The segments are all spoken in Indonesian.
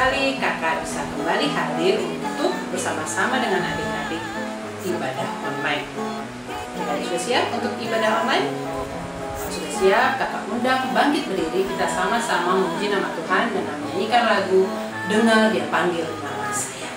sekali kakak bisa kembali hadir untuk bersama-sama dengan adik-adik ibadah online. Adik-adik sudah siap untuk ibadah online? Kalau sudah siap, kakak undang bangkit berdiri, kita sama-sama memuji nama Tuhan dan menyanyikan lagu Dengar Dia Panggil Nama Saya.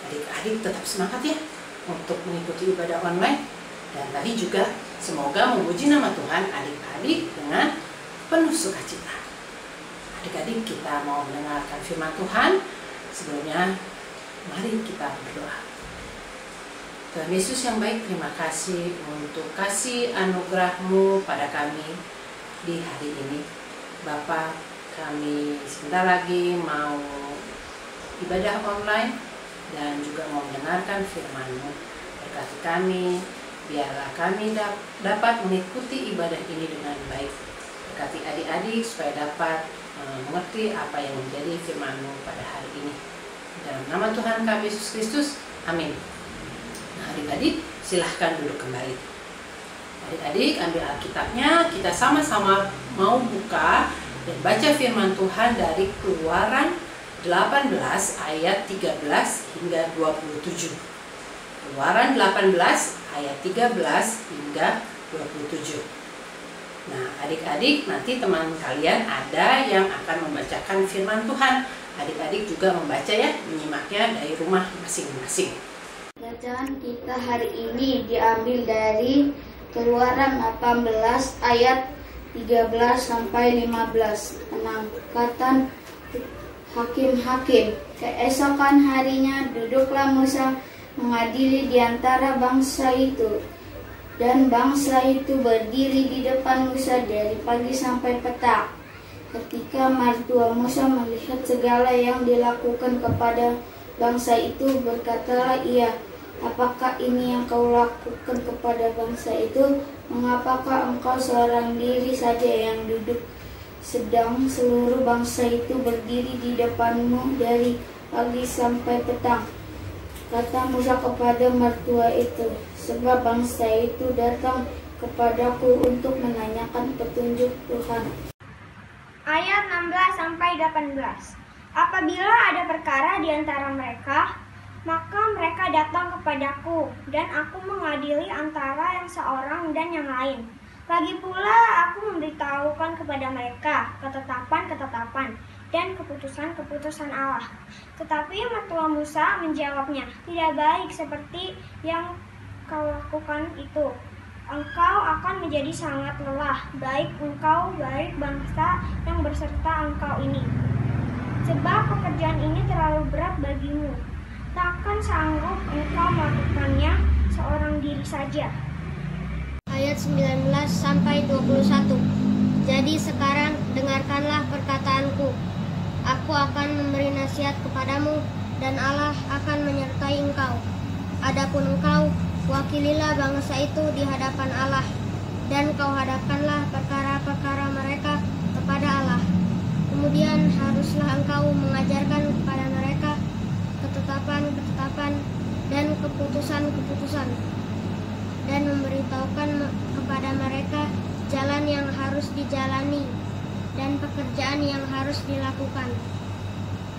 Adik-adik tetap semangat ya untuk mengikuti ibadah online, dan tadi juga semoga memuji nama Tuhan adik-adik dengan penuh sukacita. Adik-adik, kita mau mendengarkan firman Tuhan. Sebelumnya mari kita berdoa. Tuhan Yesus yang baik, terima kasih untuk kasih anugerah-Mu pada kami di hari ini. Bapa, kami sebentar lagi mau ibadah online dan juga mau mendengarkan firman-Mu. Berkati kami, biarlah kami dapat mengikuti ibadah ini dengan baik. Berkati adik-adik supaya dapat mengerti apa yang menjadi firman-Mu pada hari ini. Dalam nama Tuhan kami Yesus Kristus, amin. Nah, adik-adik silahkan duduk kembali. Adik-adik ambil Alkitabnya, kita sama-sama mau buka dan baca firman Tuhan dari Keluaran 18 ayat 13 hingga 27. Keluaran 18 ayat 13 hingga 27. Nah, adik-adik, nanti teman kalian ada yang akan membacakan firman Tuhan. Adik-adik juga membaca ya, menyimaknya dari rumah masing-masing. Bacaan kita hari ini diambil dari Keluaran 18 ayat 13 sampai 15. Pengangkatan hakim-hakim. Keesokan harinya duduklah Musa mengadili di antara bangsa itu. Dan bangsa itu berdiri di depan Musa dari pagi sampai petang. Ketika mertua Musa melihat segala yang dilakukan kepada bangsa itu, berkatalah ia, "Apakah ini yang kau lakukan kepada bangsa itu? Mengapakah engkau seorang diri saja yang duduk, sedang seluruh bangsa itu berdiri di depanmu dari pagi sampai petang?" Kata Musa kepada mertua itu, "Sebab bangsa itu datang kepadaku untuk menanyakan petunjuk Tuhan." Ayat 16-18. Apabila ada perkara di antara mereka, maka mereka datang kepadaku, dan aku mengadili antara yang seorang dan yang lain. Lagi pula aku memberitahukan kepada mereka ketetapan-ketetapan dan keputusan-keputusan Allah. Tetapi mertua Musa menjawabnya, "Tidak baik seperti yang kau lakukan itu. Engkau akan menjadi sangat lelah, baik engkau, baik bangsa yang berserta engkau ini. Sebab pekerjaan ini terlalu berat bagimu. takkan sanggup engkau melakukannya seorang diri saja. Ayat 19 sampai 21. Jadi sekarang dengarkanlah perkataanku. Aku akan memberi nasihat kepadamu dan Allah akan menyertai engkau. Adapun engkau, wakililah bangsa itu di hadapan Allah, dan kau hadapkanlah perkara-perkara mereka kepada Allah. Kemudian haruslah engkau mengajarkan kepada mereka ketetapan-ketetapan dan keputusan-keputusan, dan memberitahukan kepada mereka jalan yang harus dijalani dan pekerjaan yang harus dilakukan.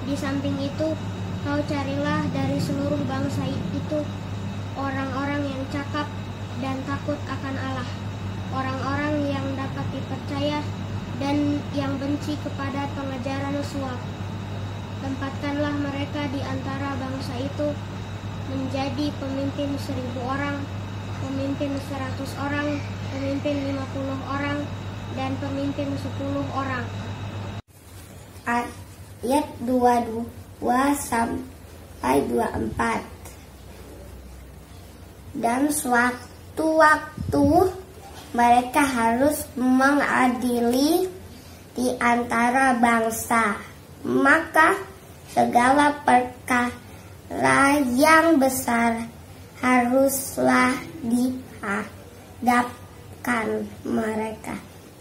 Di samping itu, kau carilah dari seluruh bangsa itu orang-orang yang cakap dan takut akan Allah, orang-orang yang dapat dipercaya dan yang benci kepada pengajaran suap. Tempatkanlah mereka di antara bangsa itu menjadi pemimpin 1000 orang, pemimpin 100 orang, pemimpin 50 orang, dan pemimpin 10 orang. Ayat 22 sampai 24. Dan sewaktu-waktu mereka harus mengadili di antara bangsa, maka segala perkara yang besar haruslah dihadapkan mereka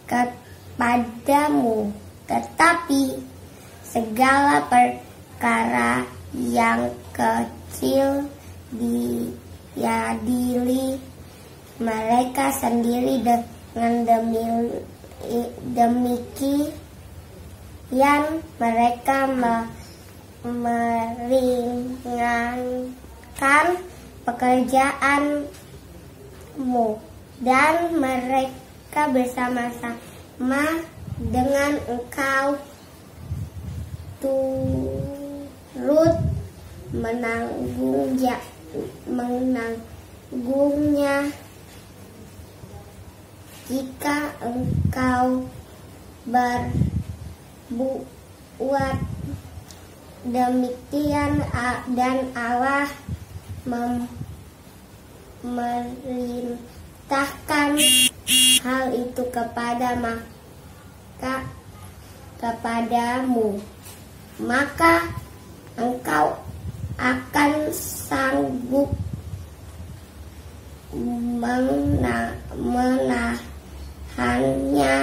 kepadamu, tetapi segala perkara yang kecil diadili mereka sendiri. Dengan demikian mereka meringankan pekerjaanmu, dan mereka bersama-sama dengan engkau turut menanggungnya jika engkau berbuat demikian, dan Allah memerintahkan hal itu kepadamu, maka engkau akan sanggup menahannya,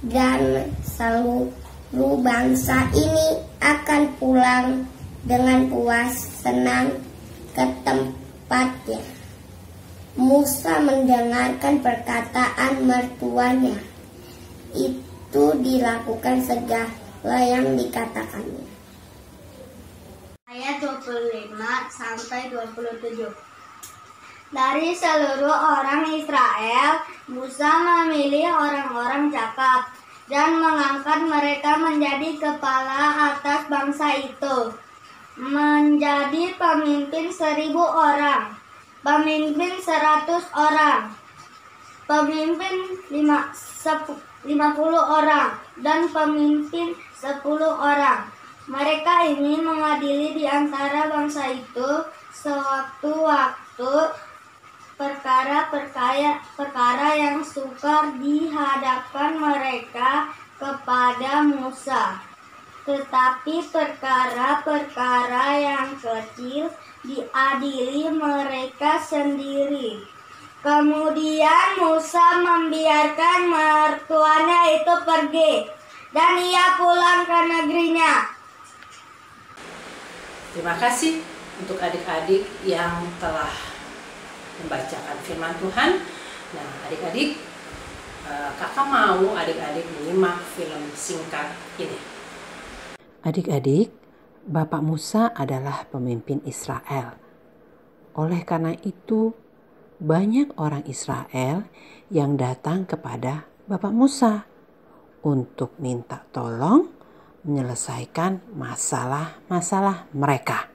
dan seluruh bangsa ini akan pulang dengan puas senang ke tempatnya. Musa mendengarkan perkataan mertuanya. Itu dilakukan segala yang dikatakannya. Ayat 25 sampai 27. Dari seluruh orang Israel, Musa memilih orang-orang cakap dan mengangkat mereka menjadi kepala atas bangsa itu, menjadi pemimpin 1000 orang, pemimpin 100 orang, pemimpin 50 orang, dan pemimpin 10 orang. Mereka ini mengadili di antara bangsa itu sewaktu-waktu perkara yang sukar di hadapan mereka kepada Musa. Tetapi perkara-perkara yang kecil diadili mereka sendiri. Kemudian Musa membiarkan mertuanya itu pergi, dan ia pulang ke negerinya. Terima kasih untuk adik-adik yang telah membacakan firman Tuhan. Nah, adik-adik, kakak mau adik-adik menyimak film singkat ini. Adik-adik, Bapak Musa adalah pemimpin Israel. Oleh karena itu, banyak orang Israel yang datang kepada Bapak Musa untuk minta tolong menyelesaikan masalah-masalah mereka.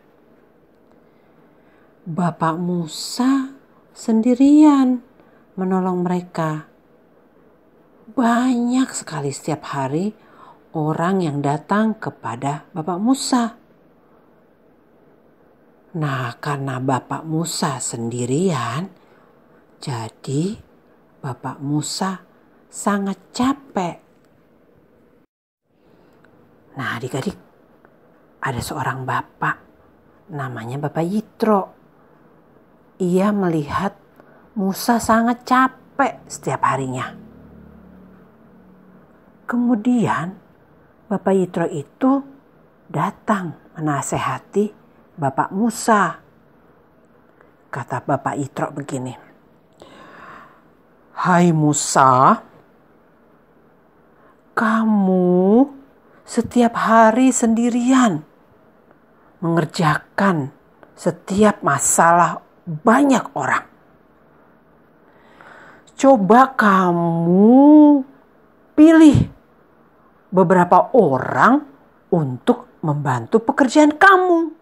Bapak Musa sendirian menolong mereka. Banyak sekali setiap hari orang yang datang kepada Bapak Musa. Nah, karena Bapak Musa sendirian, jadi Bapak Musa sangat capek. Nah, adik-adik, ada seorang bapak, namanya Bapak Yitro. Ia melihat Musa sangat capek setiap harinya. Kemudian Bapak Yitro itu datang menasehati Bapak Musa. Kata Bapak Yitro begini, "Hai Musa, kamu setiap hari sendirian mengerjakan setiap masalah banyak orang. Coba kamu pilih beberapa orang untuk membantu pekerjaan kamu.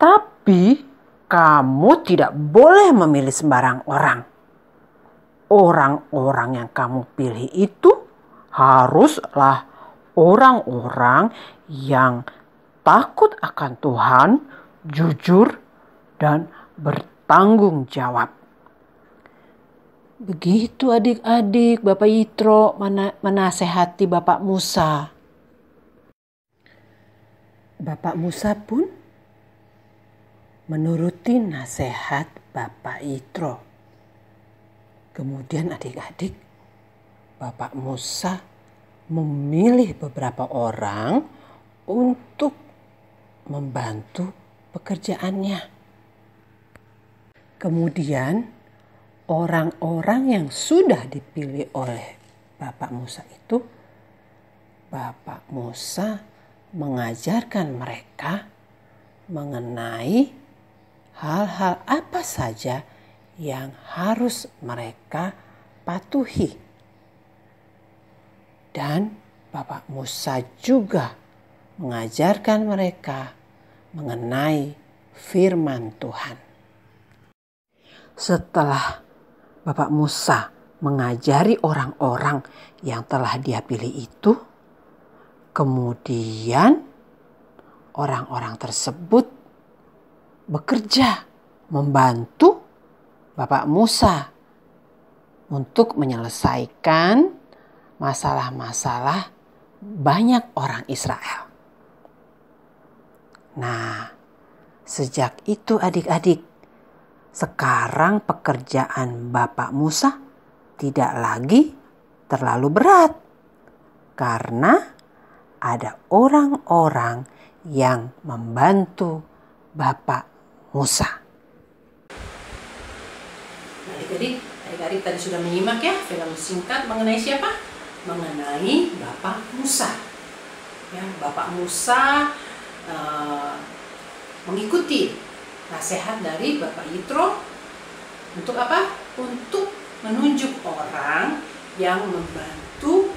Tapi kamu tidak boleh memilih sembarang orang. Orang-orang yang kamu pilih itu haruslah orang-orang yang takut akan Tuhan, jujur, dan bertanggung jawab." Begitu adik-adik Bapak Yitro menasehati Bapak Musa. Bapak Musa pun menuruti nasihat Bapak Yitro. Kemudian adik-adik, Bapak Musa memilih beberapa orang untuk membantu pekerjaannya. Kemudian orang-orang yang sudah dipilih oleh Bapak Musa itu, Bapak Musa mengajarkan mereka mengenai hal-hal apa saja yang harus mereka patuhi. Dan Bapak Musa juga mengajarkan mereka mengenai firman Tuhan. Setelah Bapak Musa mengajari orang-orang yang telah dia pilih itu, kemudian orang-orang tersebut bekerja membantu Bapak Musa untuk menyelesaikan masalah-masalah banyak orang Israel. Nah, sejak itu adik-adik, sekarang pekerjaan Bapak Musa tidak lagi terlalu berat karena ada orang-orang yang membantu Bapak Musa. Adik-adik tadi sudah menyimak ya film singkat mengenai siapa? Mengenai Bapak Musa. Ya, Bapak Musa mengikuti nasihat dari Bapak Yitro untuk apa? Untuk menunjuk orang yang membantu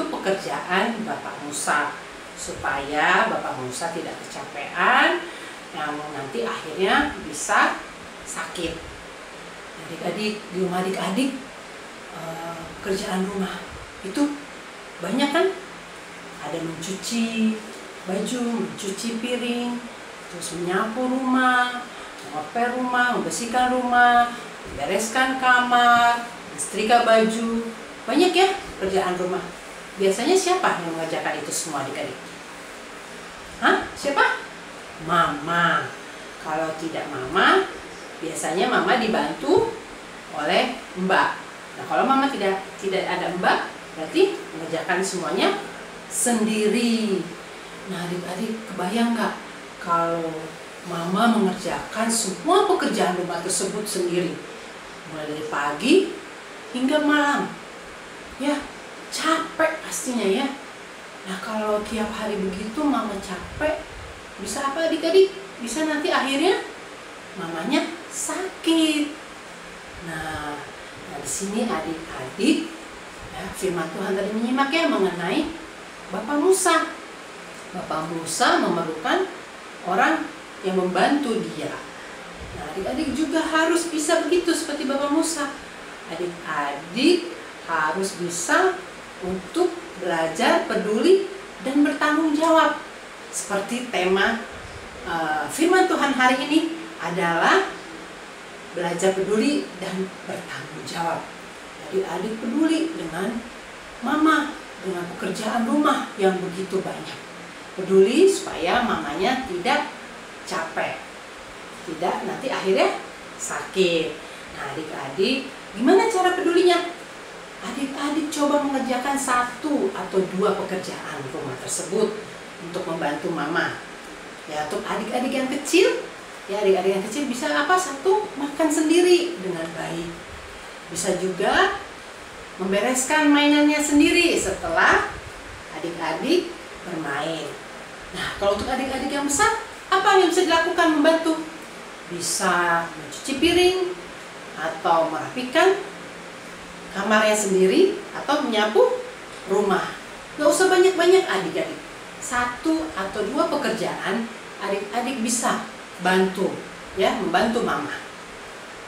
pekerjaan Bapak Musa supaya Bapak Musa tidak kecapean yang nanti akhirnya bisa sakit. Adik-adik, di rumah adik-adik kerjaan rumah itu banyak kan? Ada mencuci baju, mencuci piring, terus menyapu rumah, ngepel rumah, membersihkan rumah, membereskan kamar, mensetrika baju. Banyak ya kerjaan rumah. Biasanya siapa yang mengerjakan itu semua adik-adik? Hah? Siapa? Mama. Kalau tidak mama, biasanya mama dibantu oleh mbak. Nah, kalau mama tidak ada mbak, berarti mengerjakan semuanya sendiri. Nah, adik-adik kebayang nggak kalau mama mengerjakan semua pekerjaan rumah tersebut sendiri, mulai dari pagi hingga malam, ya capek pastinya ya. Nah, kalau tiap hari begitu mama capek, bisa apa adik-adik? Bisa nanti akhirnya mamanya sakit. Nah di sini adik-adik, ya, firman Tuhan tadi menyimak ya mengenai Bapak Musa. Bapak Musa memerlukan orang yang membantu dia. Nah, adik-adik juga harus bisa begitu seperti Bapak Musa. Adik-adik harus bisa untuk belajar, peduli, dan bertanggung jawab. Seperti tema firman Tuhan hari ini adalah belajar peduli dan bertanggung jawab. Jadi adik peduli dengan mama, dengan pekerjaan rumah yang begitu banyak. Peduli supaya mamanya tidak capek, tidak nanti akhirnya sakit. Nah, adik-adik gimana cara pedulinya? Adik-adik coba mengerjakan 1 atau 2 pekerjaan rumah tersebut untuk membantu mama. Ya, untuk adik-adik yang kecil, adik-adik yang kecil bisa apa? 1, makan sendiri dengan baik. Bisa juga membereskan mainannya sendiri setelah adik-adik bermain. Nah, kalau untuk adik-adik yang besar, apa yang bisa dilakukan membantu? Bisa mencuci piring, atau merapikan kamarnya sendiri, atau menyapu rumah. Gak usah banyak-banyak adik-adik. 1 atau 2 pekerjaan adik-adik bisa bantu, ya, membantu mama.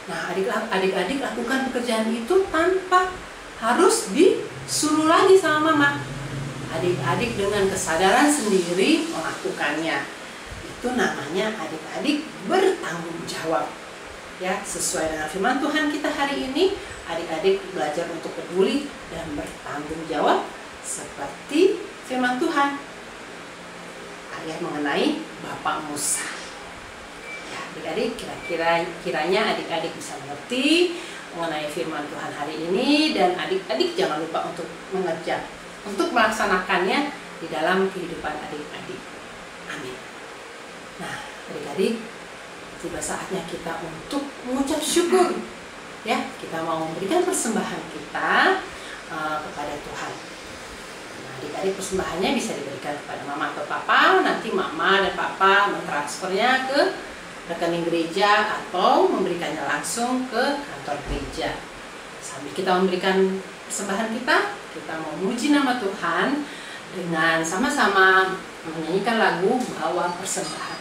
Nah, adik-adik lakukan pekerjaan itu tanpa harus disuruh lagi sama mama. Adik-adik dengan kesadaran sendiri melakukannya. Itu namanya adik-adik bertanggung jawab. Ya, sesuai dengan firman Tuhan kita hari ini, adik-adik belajar untuk peduli dan bertanggung jawab seperti firman Tuhan. Ayat mengenai Bapak Musa. Ya, adik-adik kiranya adik-adik bisa mengerti mengenai firman Tuhan hari ini, dan adik-adik jangan lupa untuk untuk melaksanakannya di dalam kehidupan adik-adik. Amin. Nah, adik-adik, tiba saatnya kita untuk mengucap syukur. Ya, kita mau memberikan persembahan kita kepada Tuhan. Nah, adik-adik persembahannya bisa diberikan kepada mama atau papa. Nanti mama dan papa mentransfernya ke rekening gereja atau memberikannya langsung ke kantor gereja. Sambil kita memberikan persembahan kita mau memuji nama Tuhan dengan sama-sama menyanyikan lagu Bawa Persembahanmu.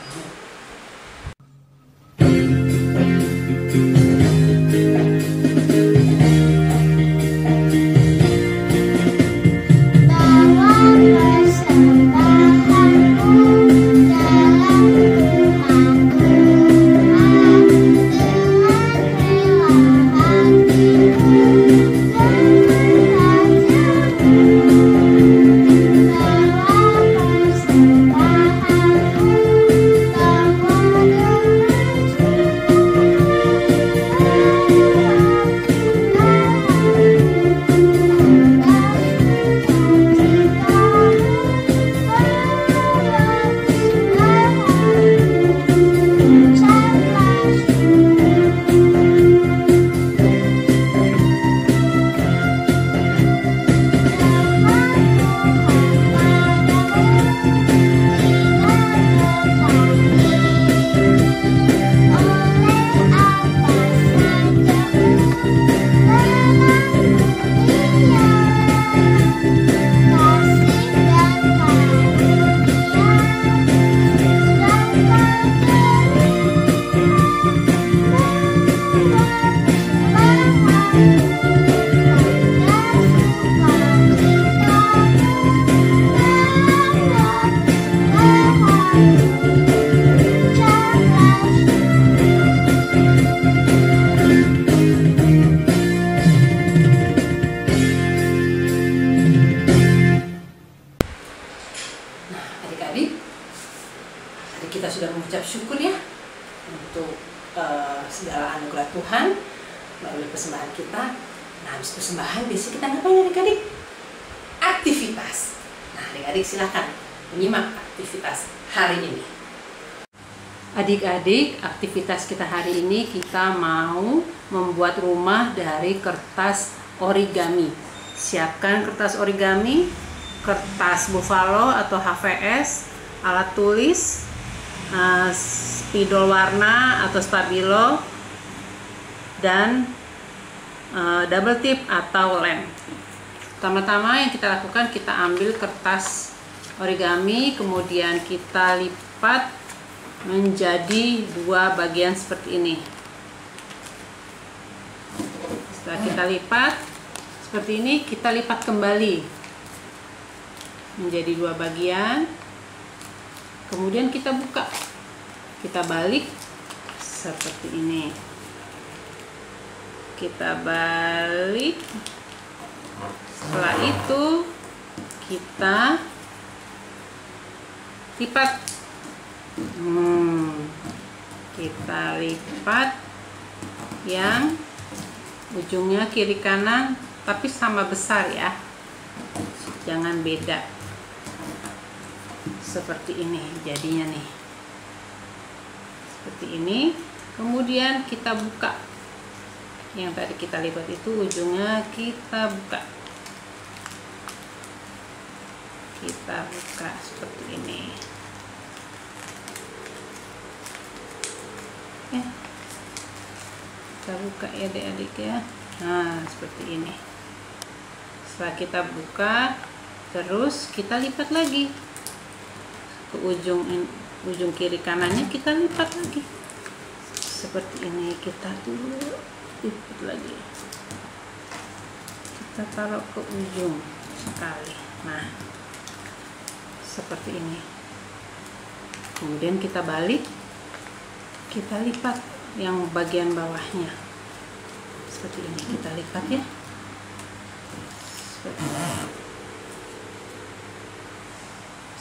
Kita sudah mengucap syukur ya untuk segala anugerah Tuhan melalui persembahan kita. Nah, habis persembahan biasanya kita ngapain adik-adik? Aktivitas. Nah, adik-adik silakan menyimak aktivitas hari ini. Adik-adik, aktivitas kita hari ini kita mau membuat rumah dari kertas origami. Siapkan kertas origami, kertas buffalo atau HVS, alat tulis, spidol warna atau stabilo, dan double tip atau lem. Pertama-tama yang kita lakukan, kita ambil kertas origami, kemudian kita lipat menjadi 2 bagian seperti ini. Setelah kita lipat seperti ini, kita lipat kembali menjadi 2 bagian. Kemudian kita buka, kita balik seperti ini. Kita balik. Setelah itu kita lipat. Kita lipat yang ujungnya kiri kanan, tapi sama besar ya, jangan beda. Seperti ini jadinya nih, seperti ini. Kemudian kita buka yang tadi kita lipat itu, ujungnya kita buka, seperti ini. Kita buka ya adik-adik ya. Nah, seperti ini. Setelah kita buka, terus kita lipat lagi ke ujung kiri kanannya, kita lipat lagi seperti ini. Kita dulu lipat lagi, kita taruh ke ujung sekali. Nah, seperti ini. Kemudian kita balik, kita lipat yang bagian bawahnya seperti ini. Kita lipat ya, seperti ini.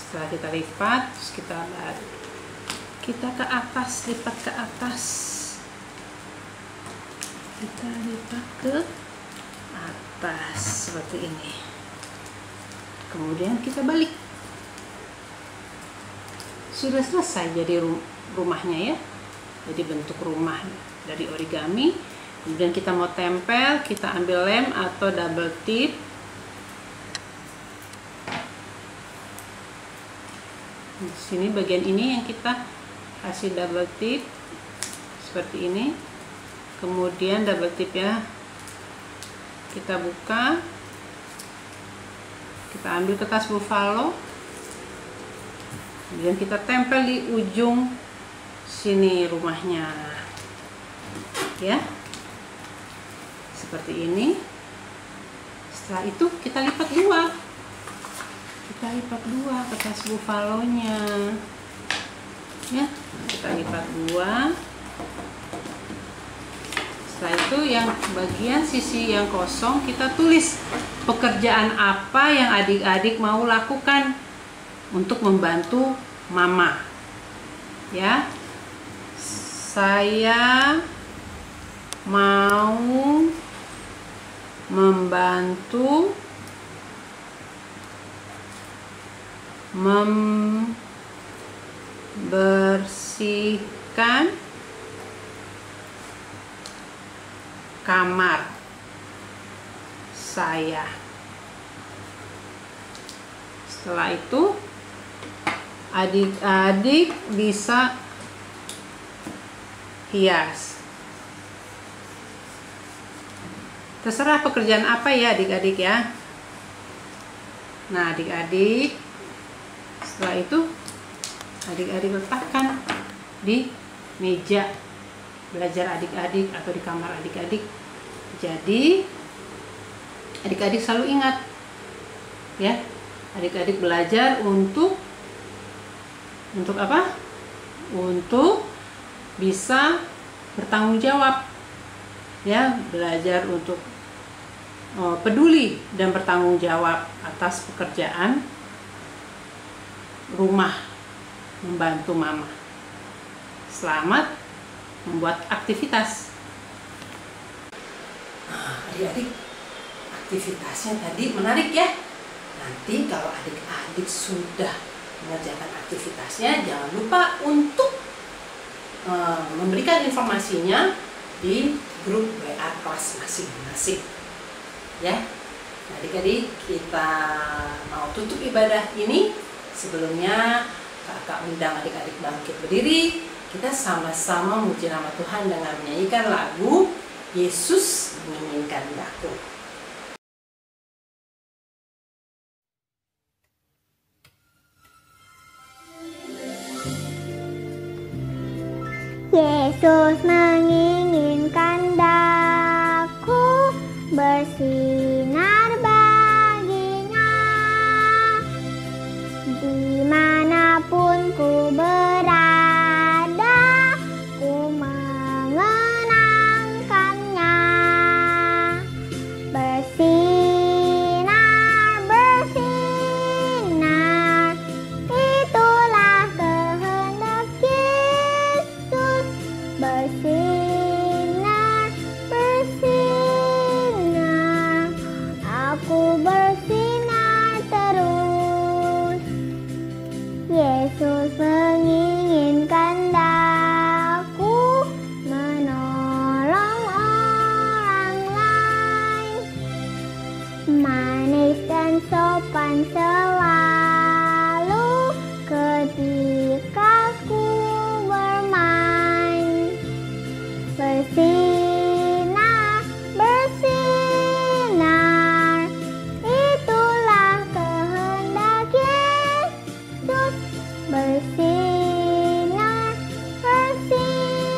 Setelah kita lipat, terus kita balik, kita ke atas, lipat ke atas, kita lipat ke atas seperti ini. Kemudian kita balik. Sudah selesai jadi rumahnya ya. Jadi bentuk rumah dari origami. Kemudian kita mau tempel, kita ambil lem atau double tip. Di sini bagian ini yang kita kasih double tip seperti ini. Kemudian double tip ya, kita buka, kita ambil kertas buffalo, kemudian kita tempel di ujung sini rumahnya ya, seperti ini. Setelah itu kita lipat dua, kertas buffalonya ya, kita lipat dua. Setelah itu yang bagian sisi yang kosong kita tulis pekerjaan apa yang adik-adik mau lakukan untuk membantu mama ya. Saya mau membantu membersihkan kamar saya. Setelah itu adik-adik bisa hias. Terserah pekerjaan apa ya adik-adik ya. Nah adik-adik, setelah itu adik-adik letakkan di meja belajar adik-adik atau di kamar adik-adik. Jadi adik-adik selalu ingat ya, adik-adik belajar untuk apa? Untuk bisa bertanggung jawab ya, belajar untuk peduli dan bertanggung jawab atas pekerjaan rumah, membantu mama. Selamat membuat aktivitas. Adik-adik, aktivitasnya tadi menarik ya. Nanti kalau adik-adik sudah mengerjakan aktivitasnya, jangan lupa untuk memberikan informasinya di grup WA kelas masing-masing ya. Adik-adik, kita mau tutup ibadah ini. Sebelumnya kakak undang adik-adik bangkit berdiri. Kita sama-sama memuji nama Tuhan dengan menyanyikan lagu Yesus Menginginkan Daku. Yesus menginginkan daku bersinar baginya, dimanapun ku bersinar, bersinar,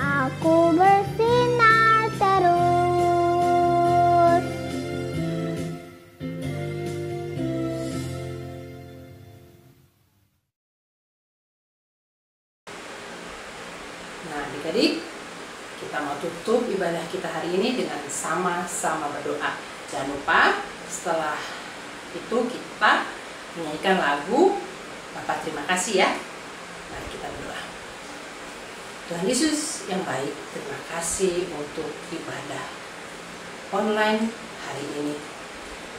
aku bersinar terus. Nah, adik-adik, kita mau tutup ibadah kita hari ini dengan sama-sama berdoa. Jangan lupa setelah itu kita menyanyikan lagu Bapa terima kasih ya. Mari kita berdoa. Tuhan Yesus yang baik, terima kasih untuk ibadah online hari ini.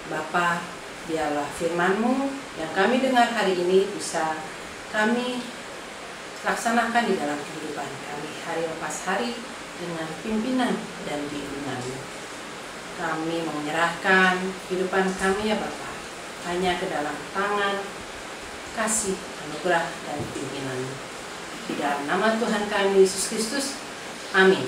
Bapa, biarlah firman-Mu yang kami dengar hari ini bisa kami laksanakan di dalam kehidupan kami hari lepas hari dengan pimpinan dan bimbingan-Mu. Kami menyerahkan kehidupan kami ya Bapa hanya ke dalam tangan kasih, anugerah, dan pimpinan-Mu. Di dalam nama Tuhan kami Yesus Kristus, amin.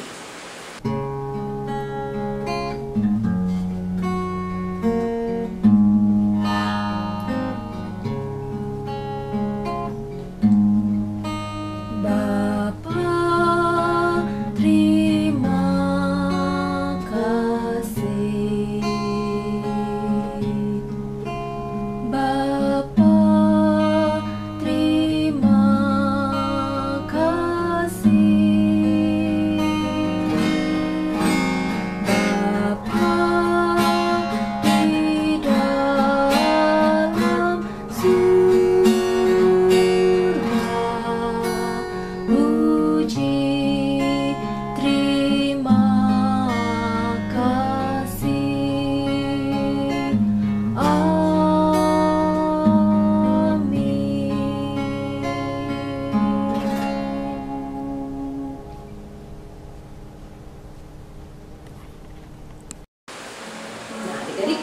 Adik-adik,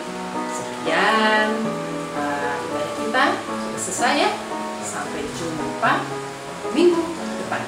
sekian ibadah kita sudah selesai ya. Sampai jumpa minggu depan.